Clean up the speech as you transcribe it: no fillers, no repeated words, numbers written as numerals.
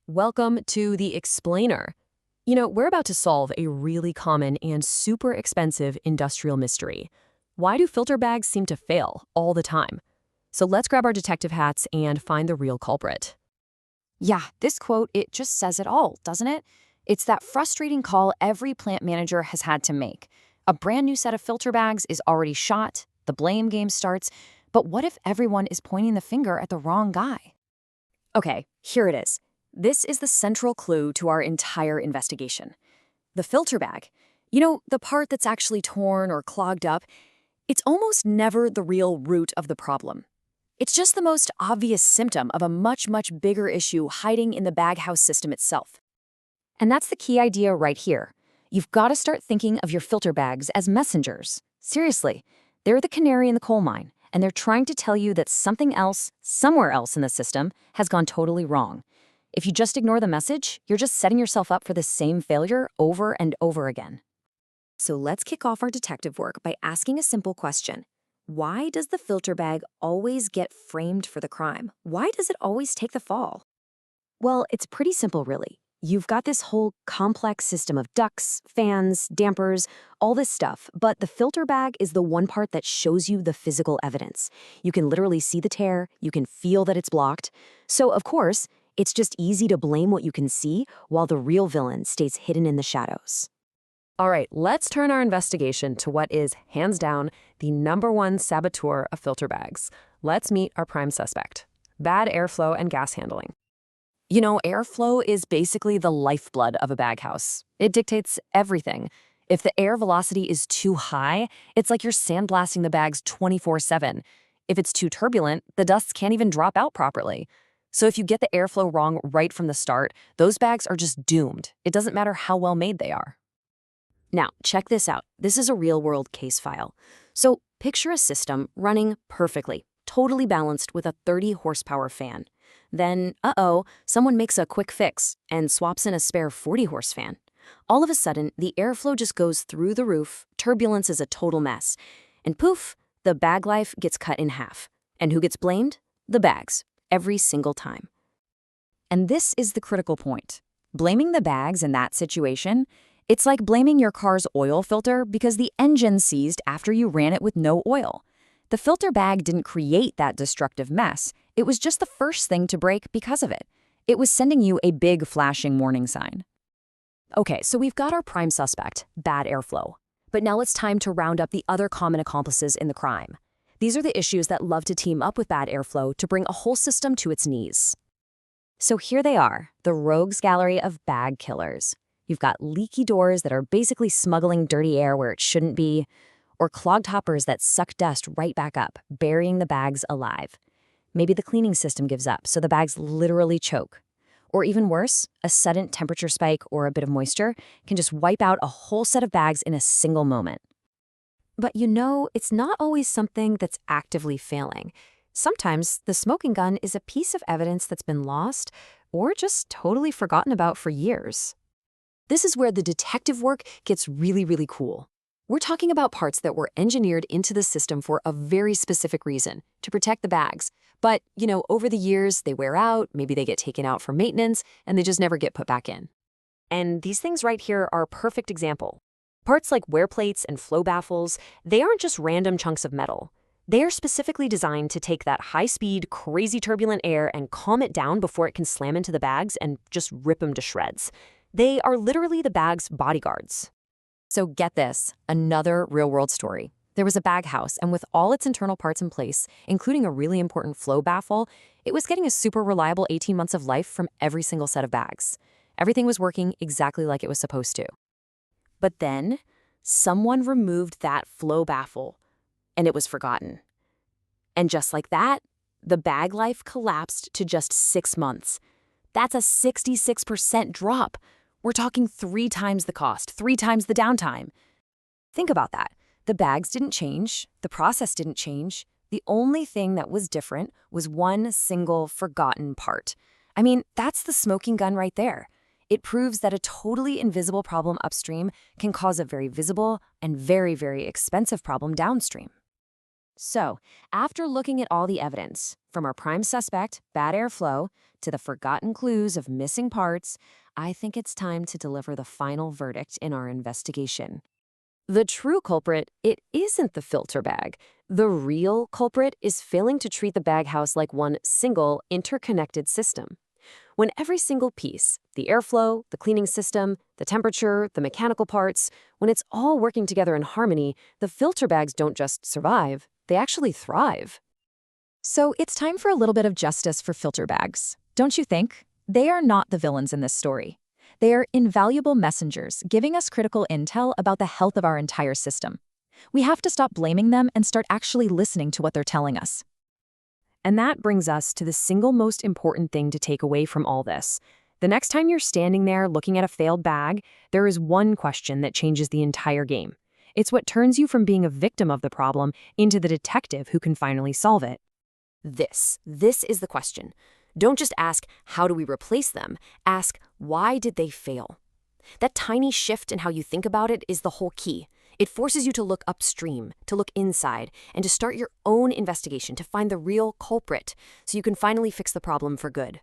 Welcome to The Explainer. We're about to solve a really common and super expensive industrial mystery. Why do filter bags seem to fail all the time? So let's grab our detective hats and find the real culprit. Yeah, this quote, it just says it all, doesn't it? It's that frustrating call every plant manager has had to make. A brand new set of filter bags is already shot, the blame game starts, but what if everyone is pointing the finger at the wrong guy? Okay, here it is. This is the central clue to our entire investigation. The filter bag. The part that's actually torn or clogged up, it's almost never the real root of the problem. It's just the most obvious symptom of a much, much bigger issue hiding in the Baghouse system itself. And that's the key idea right here. You've got to start thinking of your filter bags as messengers. Seriously, they're the canary in the coal mine, and they're trying to tell you that something else, somewhere else in the system, has gone totally wrong. If you just ignore the message, you're just setting yourself up for the same failure over and over again. So let's kick off our detective work by asking a simple question. Why does the filter bag always get framed for the crime? Why does it always take the fall? Well, it's pretty simple, really. You've got this whole complex system of ducts, fans, dampers, all this stuff, but the filter bag is the one part that shows you the physical evidence. You can literally see the tear, you can feel that it's blocked. So, of course, it's just easy to blame what you can see while the real villain stays hidden in the shadows. All right, let's turn our investigation to what is, hands down, the #1 saboteur of filter bags. Let's meet our prime suspect: bad airflow and gas handling. Airflow is basically the lifeblood of a baghouse. It dictates everything. If the air velocity is too high, it's like you're sandblasting the bags 24/7. If it's too turbulent, the dusts can't even drop out properly. So if you get the airflow wrong right from the start, those bags are just doomed. It doesn't matter how well made they are. Now, check this out. This is a real-world case file. So picture a system running perfectly, totally balanced with a 30-horsepower fan. Then, someone makes a quick fix and swaps in a spare 40-horse fan. All of a sudden, the airflow just goes through the roof, turbulence is a total mess. And poof, the bag life gets cut in half. And who gets blamed? The bags, every single time. And this is the critical point. Blaming the bags in that situation, it's like blaming your car's oil filter because the engine seized after you ran it with no oil. The filter bag didn't create that destructive mess. It was just the first thing to break because of it. It was sending you a big flashing warning sign. Okay, so we've got our prime suspect, bad airflow. But now it's time to round up the other common accomplices in the crime. These are the issues that love to team up with bad airflow to bring a whole system to its knees. So here they are, the rogues gallery of bag killers. You've got leaky doors that are basically smuggling dirty air where it shouldn't be, or clogged hoppers that suck dust right back up, burying the bags alive. Maybe the cleaning system gives up, so the bags literally choke. Or even worse, a sudden temperature spike or a bit of moisture can just wipe out a whole set of bags in a single moment. But it's not always something that's actively failing. Sometimes the smoking gun is a piece of evidence that's been lost or just totally forgotten about for years. This is where the detective work gets really, really cool. We're talking about parts that were engineered into the system for a very specific reason, to protect the bags. But, over the years, they wear out, maybe they get taken out for maintenance, and they just never get put back in. And these things right here are a perfect example. Parts like wear plates and flow baffles, they aren't just random chunks of metal. They are specifically designed to take that high-speed, crazy turbulent air and calm it down before it can slam into the bags and just rip them to shreds. They are literally the bag's bodyguards. So get this, another real-world story. There was a baghouse, and with all its internal parts in place, including a really important flow baffle, it was getting a super reliable 18 months of life from every single set of bags. Everything was working exactly like it was supposed to. But then, someone removed that flow baffle, and it was forgotten. And just like that, the bag life collapsed to just 6 months. That's a 66% drop. We're talking 3 times the cost, 3 times the downtime. Think about that. The bags didn't change, the process didn't change. The only thing that was different was one single forgotten part. I mean, that's the smoking gun right there. It proves that a totally invisible problem upstream can cause a very visible and very, very expensive problem downstream. So, after looking at all the evidence, From our prime suspect, bad airflow, to the forgotten clues of missing parts, I think it's time to deliver the final verdict in our investigation. The true culprit, it isn't the filter bag. The real culprit is failing to treat the baghouse like one single, interconnected system. When every single piece, the airflow, the cleaning system, the temperature, the mechanical parts, when it's all working together in harmony, the filter bags don't just survive, they actually thrive. So it's time for a little bit of justice for filter bags, don't you think? They are not the villains in this story. They are invaluable messengers giving us critical intel about the health of our entire system. We have to stop blaming them and start actually listening to what they're telling us. And that brings us to the single most important thing to take away from all this. The next time you're standing there looking at a failed bag, there is one question that changes the entire game. It's what turns you from being a victim of the problem into the detective who can finally solve it. This is the question. Don't just ask, how do we replace them? Ask, why did they fail? That tiny shift in how you think about it is the whole key. It forces you to look upstream, to look inside, and to start your own investigation to find the real culprit so you can finally fix the problem for good.